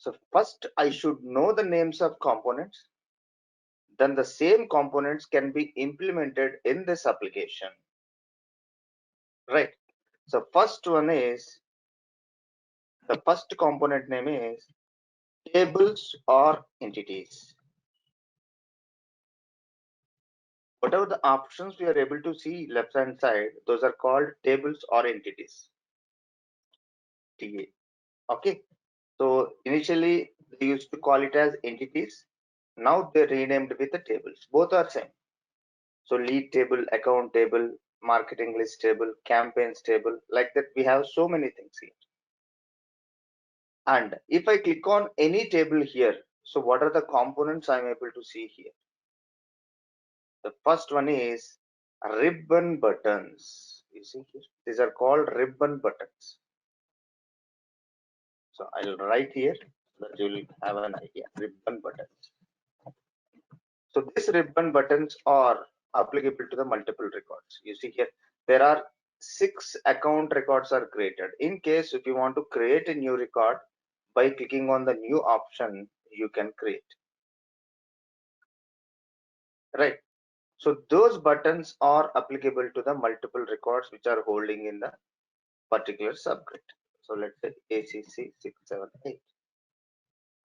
So first I should know the names of components. Then the same components can be implemented in this application. Right. So first one is, the first component name is tables or entities. Whatever the options we are able to see left hand side, those are called tables or entities. TA. Okay. So initially they used to call it as entities. Now they renamed with the tables. Both are same. So lead table, account table, marketing list table, campaigns table, like that we have so many things here. And if I click on any table here, so what are the components I'm able to see here? The first one is ribbon buttons. You see here, these are called ribbon buttons. So I'll write here so that you'll have an idea. Ribbon buttons. So these ribbon buttons are applicable to the multiple records. You see here, there are 6 account records are created. In case if you want to create a new record, by clicking on the new option, you can create. Right. So those buttons are applicable to the multiple records which are holding in the particular subgrid. So let's say ACC 678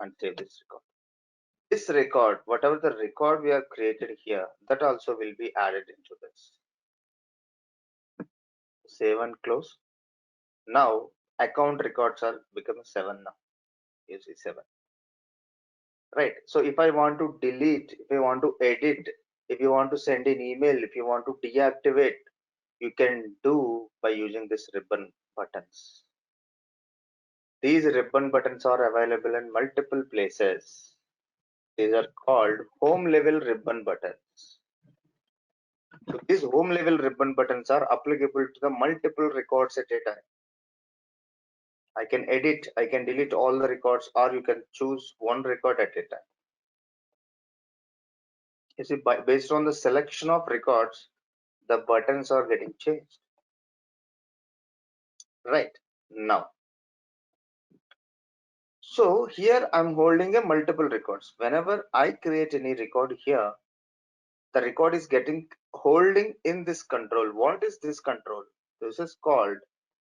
and save this record. This record, whatever the record we have created here, that also will be added into this. Save and close. Now account records are become 7 now. You see 7. Right. So if I want to delete, if I want to edit, if you want to send an email, if you want to deactivate, you can do by using this ribbon buttons. These ribbon buttons are available in multiple places. These are called home level ribbon buttons. So these home level ribbon buttons are applicable to the multiple records at a time. I can edit, I can delete all the records, or you can choose one record at a time. You see, based on the selection of records, the buttons are getting changed. Right now. So here I'm holding a multiple records. Whenever I create any record here, the record is getting holding in this control. What is this control? This is called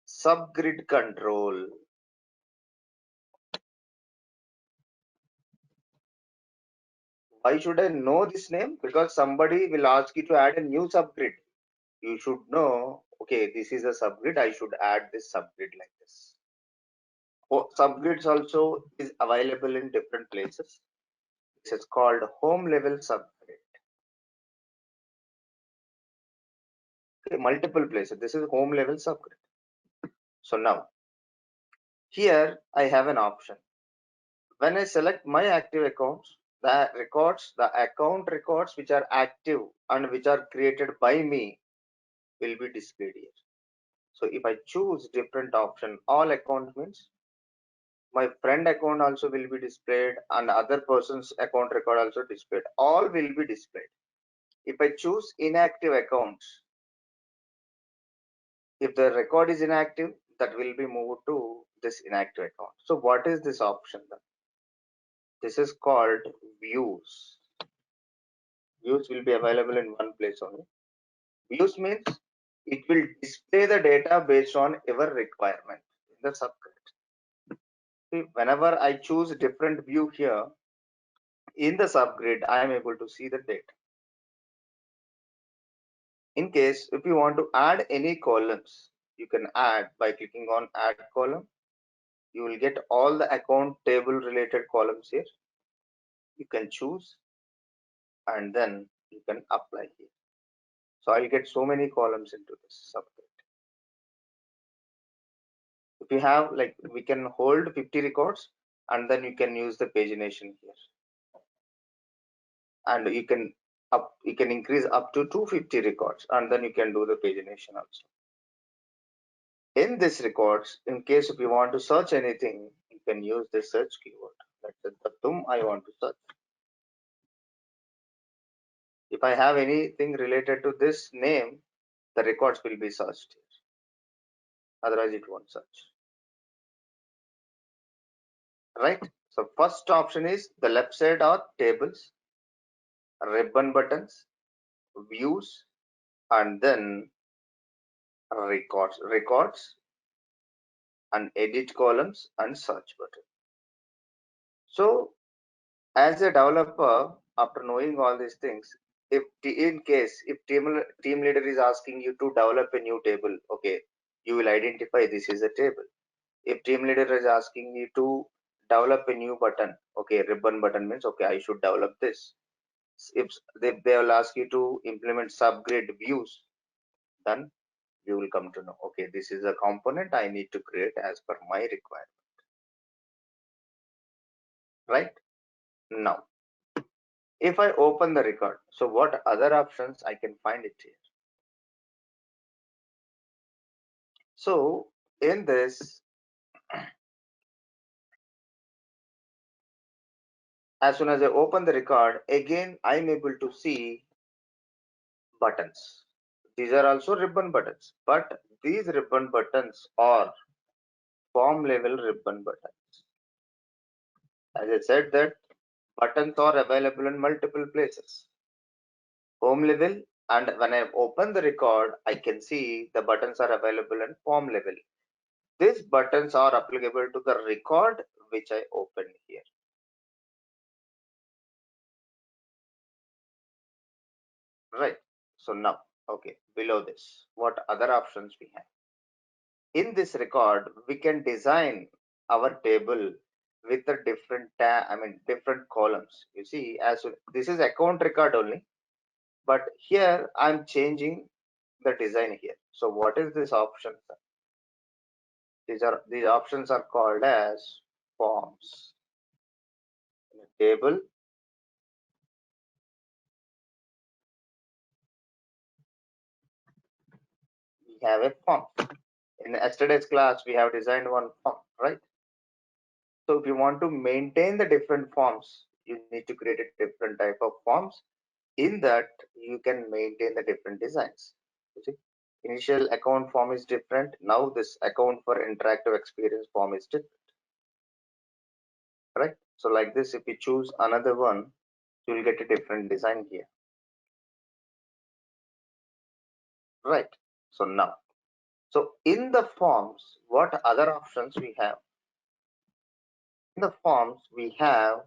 subgrid control. Why should I know this name? Because somebody will ask you to add a new subgrid. You should know, okay, this is a subgrid. I should add this subgrid like this. Oh, subgrids also is available in different places. This is called home level subgrid. Okay, multiple places. This is home level subgrid. So now here I have an option. When I select my active accounts, the account records which are active and which are created by me will be displayed here. So if I choose different option, all account means my friend account also will be displayed and other person's account record also displayed. All will be displayed. If I choose inactive accounts, if the record is inactive, that will be moved to this inactive account. So what is this option then? This is called views. Views will be available in one place only. Views means it will display the data based on your requirement in the subgrid. See, whenever I choose different view here in the subgrid, I am able to see the data. In case if you want to add any columns, you can add by clicking on add column. You will get all the account table related columns here. You can choose and then you can apply here. So I'll get so many columns into this subgrid. If you have, like, we can hold 50 records and then you can use the pagination here, and you can increase up to 250 records and then you can do the pagination also. In this records, in case if you want to search anything, you can use the search keyword. Let's say Tatum I want to search. If I have anything related to this name, the records will be searched here. Otherwise it won't search. Right? So first option is the left side are tables, ribbon buttons, views, and then records, and edit columns and search button. So as a developer, after knowing all these things, if in case if team leader is asking you to develop a new table, okay, you will identify this is a table. If team leader is asking you to develop a new button, okay, ribbon button means okay, I should develop this. If they will ask you to implement subgrid views, then you will come to know, okay, this is a component I need to create as per my requirement. Right? Now, if I open the record, so what other options I can find it here? So in this, as soon as I open the record, again I'm able to see buttons. These are also ribbon buttons, but these ribbon buttons are form level ribbon buttons. As I said that buttons are available in multiple places. Home level, and when I open the record, I can see the buttons are available in form level. These buttons are applicable to the record which I opened here. Right. So now, okay, below this, what other options we have? In this record, we can design our table with a different different columns. You see, as this is account record only, but here I'm changing the design here. So what is this option? These options are called as forms. In a table, we have a form. In yesterday's class, we have designed one form, right? So if you want to maintain the different forms, you need to create a different type of forms. In that, you can maintain the different designs. You see, initial account form is different. Now this account for interactive experience form is different, right? So like this, if you choose another one, you will get a different design here, right? So now, so in the forms, what other options we have? In the forms, we have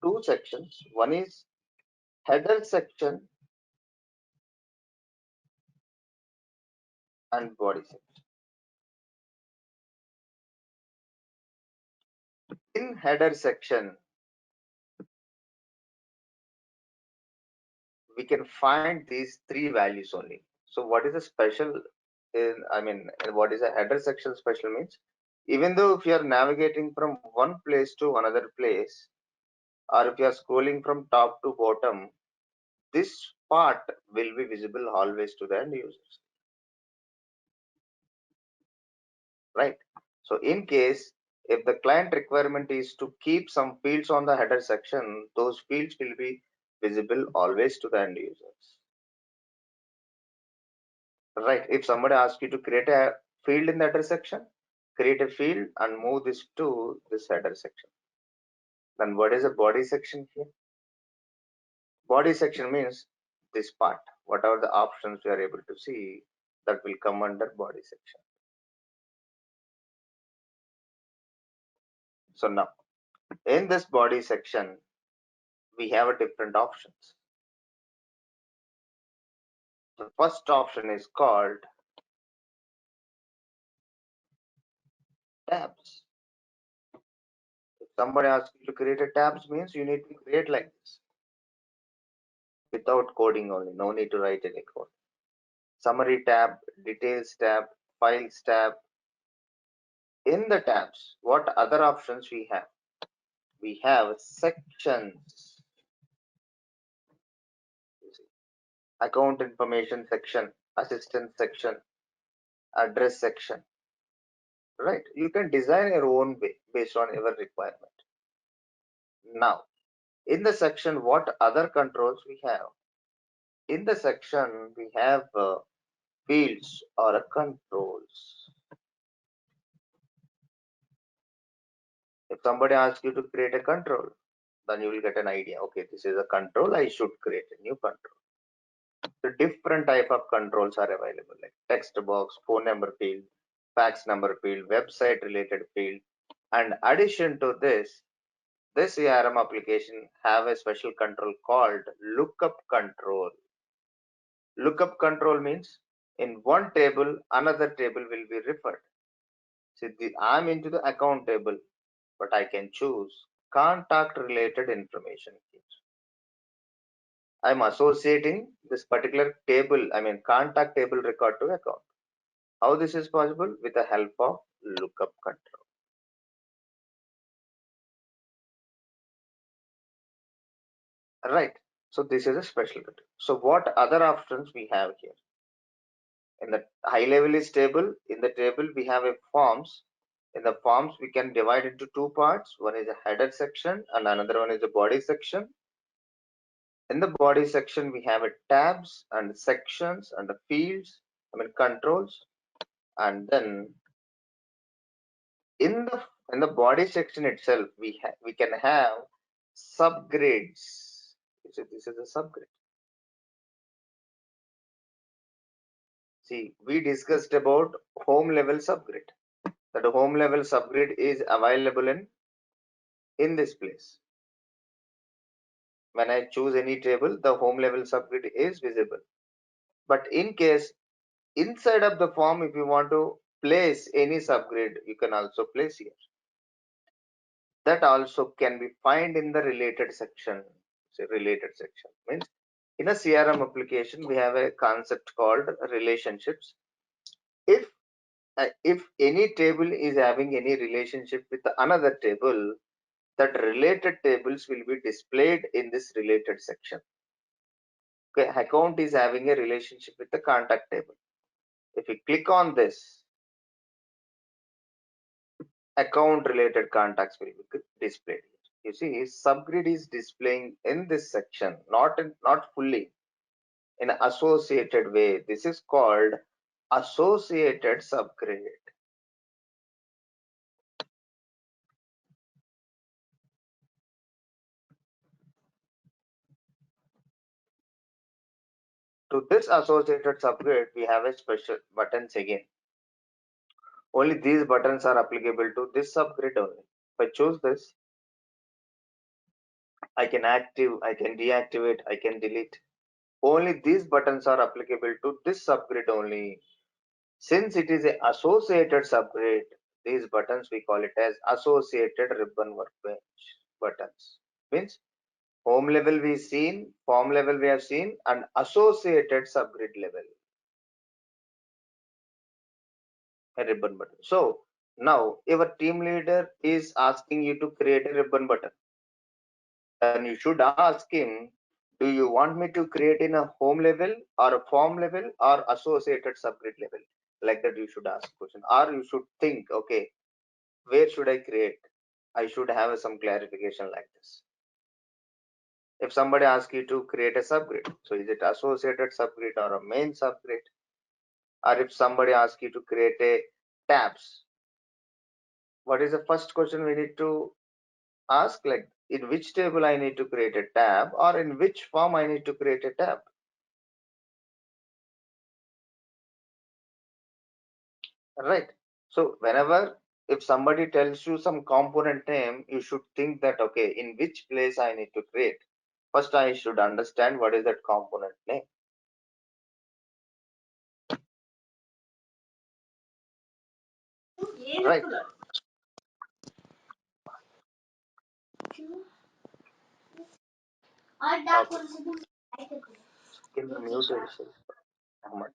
two sections. One is header section and body section. In header section, we can find these three values only. So what is a special in, what is a header section special means, even though if you are navigating from one place to another place, or if you are scrolling from top to bottom, this part will be visible always to the end users, right? So in case if the client requirement is to keep some fields on the header section, those fields will be visible always to the end users, right? If somebody asks you to create a field in the header section, create a field and move this to this header section. Then what is a body section here? Body section means this part, whatever the options we are able to see, that will come under body section. So now in this body section, we have a different options. The first option is called tabs. If somebody asks you to create a tabs means you need to create like this without coding only, no need to write any code. Summary tab, details tab, files tab. In the tabs, what other options we have? We have sections. Account information section, assistance section, address section, right? You can design your own way based on your requirement. Now, in the section, what other controls we have? In the section, we have fields or controls. If somebody asks you to create a control, then you will get an idea. Okay, this is a control. I should create a new control. The different type of controls are available, like text box, phone number field, fax number field, website related field. And addition to this CRM application have a special control called lookup control. Lookup control means in one table, another table will be referred. See, I'm into the account table, but I can choose contact related information here. I'm associating this particular table, contact table record to account. How this is possible? With the help of lookup control. Right. So this is a special control. So what other options we have here? In the high level is table. In the table we have a forms. In the forms we can divide into two parts. One is a header section and another one is a body section. In the body section we have a tabs and sections and the fields, controls. And then in the body section itself we can have subgrids. This is a subgrid. See, we discussed about home level subgrid. That home level subgrid is available in this place. When I choose any table, the home level subgrid is visible. But in case inside of the form, if you want to place any subgrid, you can also place here. That also can be found in the related section. So related section means in a CRM application, we have a concept called relationships. If any table is having any relationship with another table, that related tables will be displayed in this related section. Okay, account is having a relationship with the contact table. If you click on this, account related contacts will be displayed. You see, subgrid is displaying in this section, not fully in an associated way. This is called associated subgrid. To this associated subgrid, we have a special buttons again. Only these buttons are applicable to this subgrid only. If I choose this, I can active, I can deactivate, I can delete. Only these buttons are applicable to this subgrid only. Since it is an associated subgrid, these buttons we call it as associated ribbon workbench buttons. Means home level we seen, form level we have seen, and associated subgrid level, a ribbon button. So now your team leader is asking you to create a ribbon button. Then you should ask him, do you want me to create in a home level or a form level or associated subgrid level? Like that you should ask question. Or you should think, okay, where should I create? I should have some clarification like this. If somebody asks you to create a subgrid, so is it associated subgrid or a main subgrid? Or if somebody asks you to create a tabs, what is the first question we need to ask? Like, in which table I need to create a tab, or in which form I need to create a tab? Right. So whenever if somebody tells you some component name, you should think that, okay, in which place I need to create. First, I should understand what is that component name. Right. Okay. Can you mute yourself, Ahmad?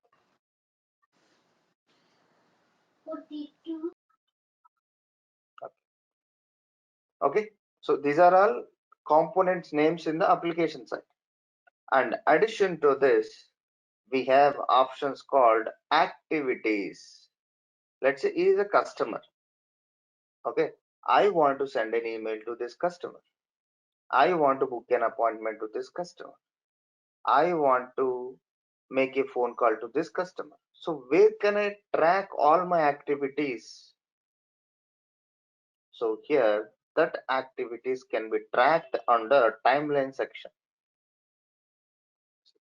Okay. So these are all components names in the application side. And addition to this, we have options called activities. Let's say he is a customer. Okay. I want to send an email to this customer. I want to book an appointment to this customer. I want to make a phone call to this customer. So where can I track all my activities? So here that activities can be tracked under timeline section.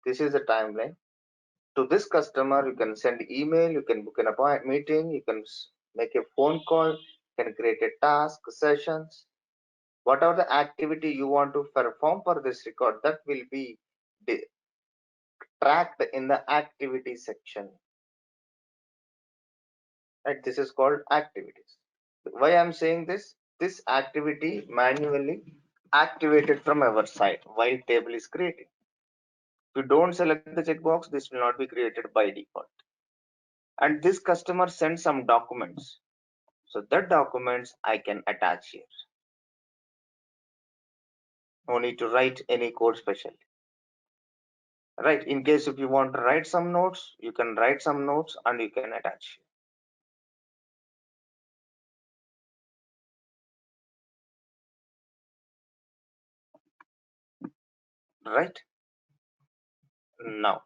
This is a timeline. To this customer, you can send email, you can book an appointment meeting, you can make a phone call, you can create a task, sessions, whatever the activity you want to perform for this record, that will be tracked in the activity section. Right? This is called activities. Why I'm saying this? This activity manually activated from our side while table is creating. If you don't select the checkbox, this will not be created by default. And this customer sends some documents. So that documents I can attach here. No need to write any code specially. Right. In case if you want to write some notes, you can write some notes and you can attach. Right. Now.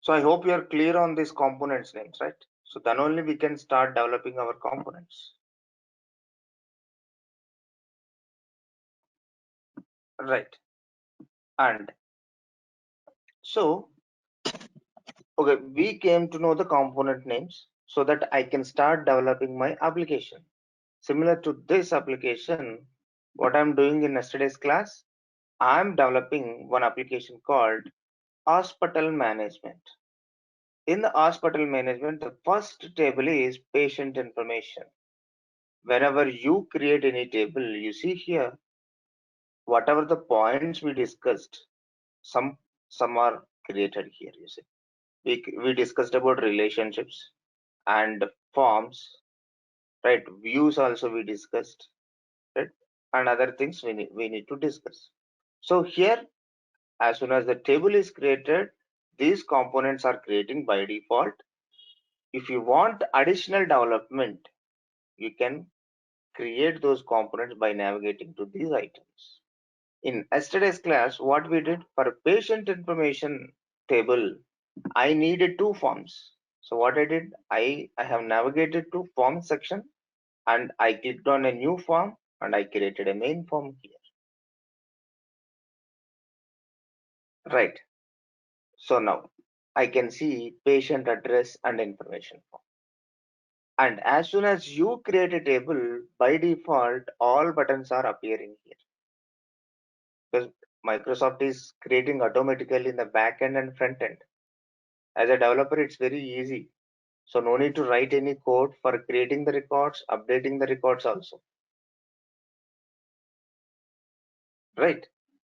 So I hope you are clear on these components names, right? So then only we can start developing our components. Right. And so, okay, we came to know the component names so that I can start developing my application. Similar to this application, what I'm doing in yesterday's class, I'm developing one application called hospital management. In the hospital management, the first table is patient information. Whenever you create any table, you see here, whatever the points we discussed, some are created here. You see, we discussed about relationships and forms, right? Views also we discussed, right? And other things we need to discuss. So here, as soon as the table is created, these components are creating by default. If you want additional development, you can create those components by navigating to these items. In yesterday's class, what we did for patient information table, I needed two forms. So what I did, I have navigated to form section and I clicked on a new form and I created a main form here. Right. So now I can see patient address and information form. And as soon as you create a table, by default, all buttons are appearing here. Because Microsoft is creating automatically in the back end and front end. As a developer, it's very easy. So no need to write any code for creating the records, updating the records also. Right.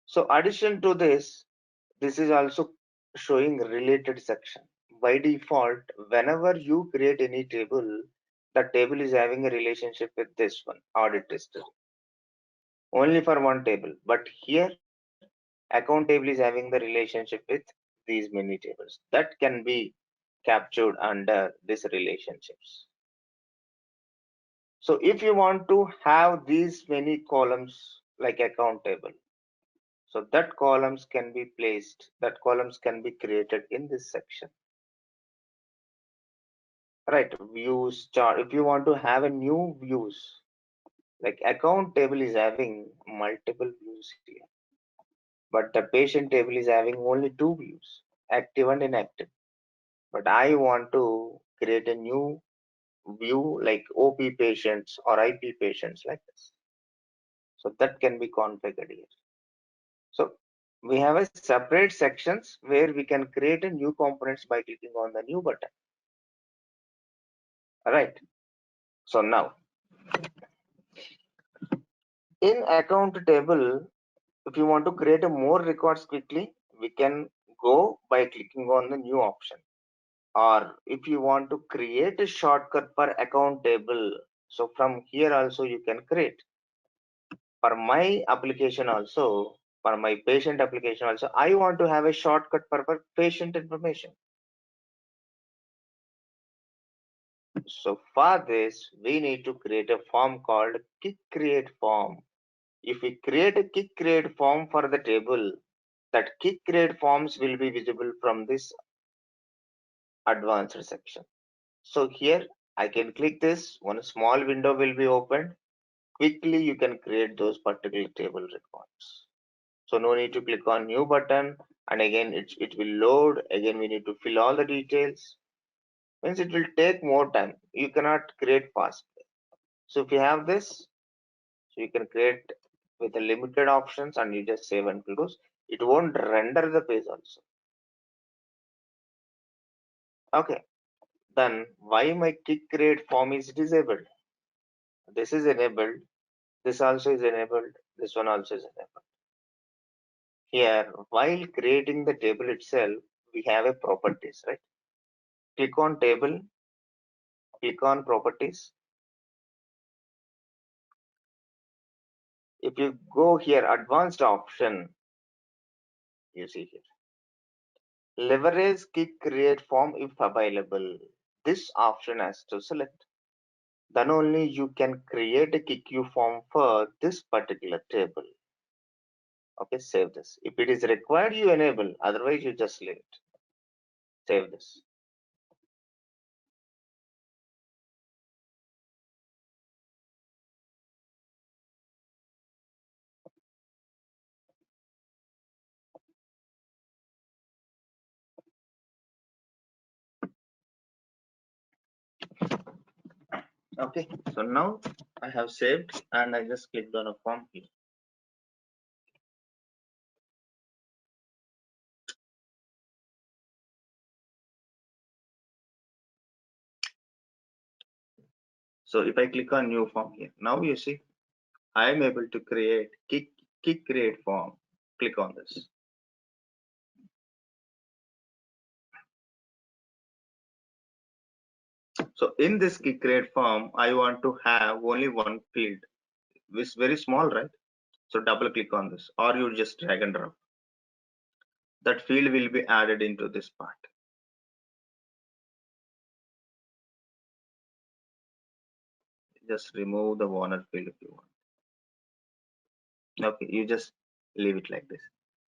So addition to this, this is also showing related section. By default, whenever you create any table, the table is having a relationship with this one, audit history. Only for one table. But here, account table is having the relationship with these many tables. That can be captured under these relationships. So if you want to have these many columns like account table, so that columns can be placed, that columns can be created in this section. Right, views chart. If you want to have a new views, like account table is having multiple views here, but the patient table is having only two views, active and inactive. But I want to create a new view like OP patients or IP patients like this. So that can be configured here. So we have a separate sections where we can create a new components by clicking on the new button. All right. So now in account table, if you want to create a more records quickly, we can go by clicking on the new option. Or if you want to create a shortcut for account table, so from here also you can create. For my application also, for my patient application also, I want to have a shortcut for patient information. So for this, we need to create a form called kick create form. If we create a kick create form for the table, that kick create forms will be visible from this advanced section. So here I can click this, one small window will be opened. quickly you can create those particular table records. So no need to click on new button, and again it will load. Again we need to fill all the details. Means it will take more time. You cannot create fast. So if you have this, so you can create with the limited options and you just save and close. It won't render the page also. Okay. Then why my kick create form is disabled? This is enabled. This also is enabled. This one also is enabled. Here, while creating the table itself, we have a properties, right? Click on table, click on properties. If you go here, advanced option, you see here. Leverage kick create form if available. This option has to select. Then only you can create a kick you form for this particular table. Okay, save this. If it is required, you enable. Otherwise, you just leave it. Save this. Okay, so now I have saved and I just clicked on a form here. So if I click on new form here, now you see I am able to create kick create form. Click on this. So in this kick create form, I want to have only one field. It's very small, right? So double click on this, or you just drag and drop. That field will be added into this part. Just remove the Warner field if you want. Okay, you just leave it like this.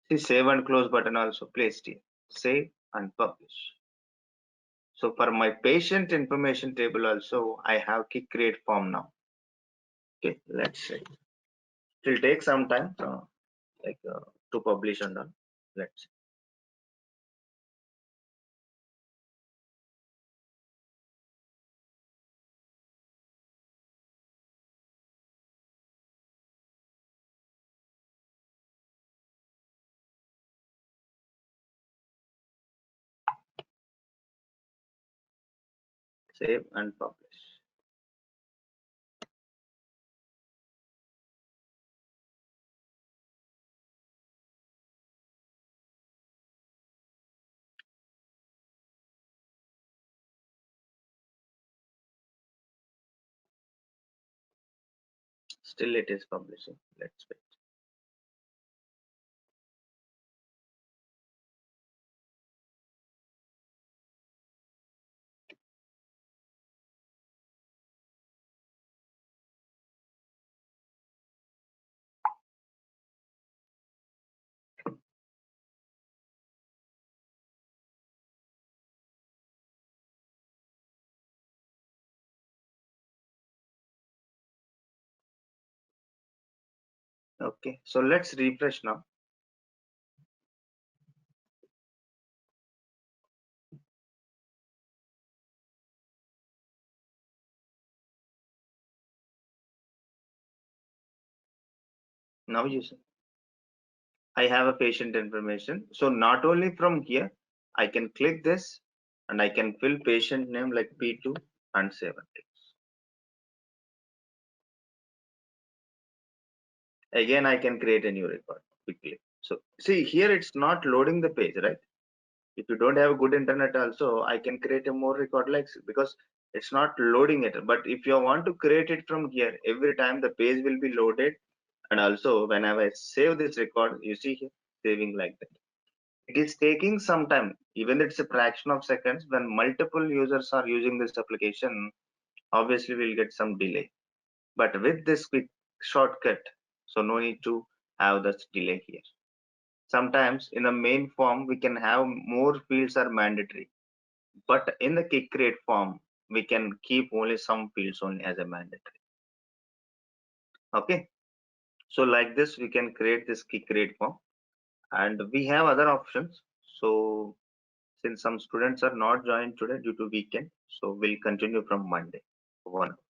See, save and close button also placed here. Save and publish. So for my patient information table also, I have kick create form now. Okay, let's see. It will take some time to publish and all. Let's see. Save and publish. Still it is publishing. Let's wait. Okay, so let's refresh now. Now you see, I have a patient information. So not only from here, I can click this and I can fill patient name like P2 and save it. Again, I can create a new record quickly. So see here, it's not loading the page, right? If you don't have good internet also, I can create a more record like because it's not loading it. But if you want to create it from here, every time the page will be loaded. And also whenever I save this record, you see here, saving like that. It is taking some time, even it's a fraction of seconds. When multiple users are using this application, obviously we'll get some delay. But with this quick shortcut, so no need to have this delay here. Sometimes in the main form, we can have more fields are mandatory, but in the kick create form, we can keep only some fields only as a mandatory. Okay, so like this we can create this key create form, and we have other options. So since some students are not joined today due to weekend, so we'll continue from Monday 1 hour.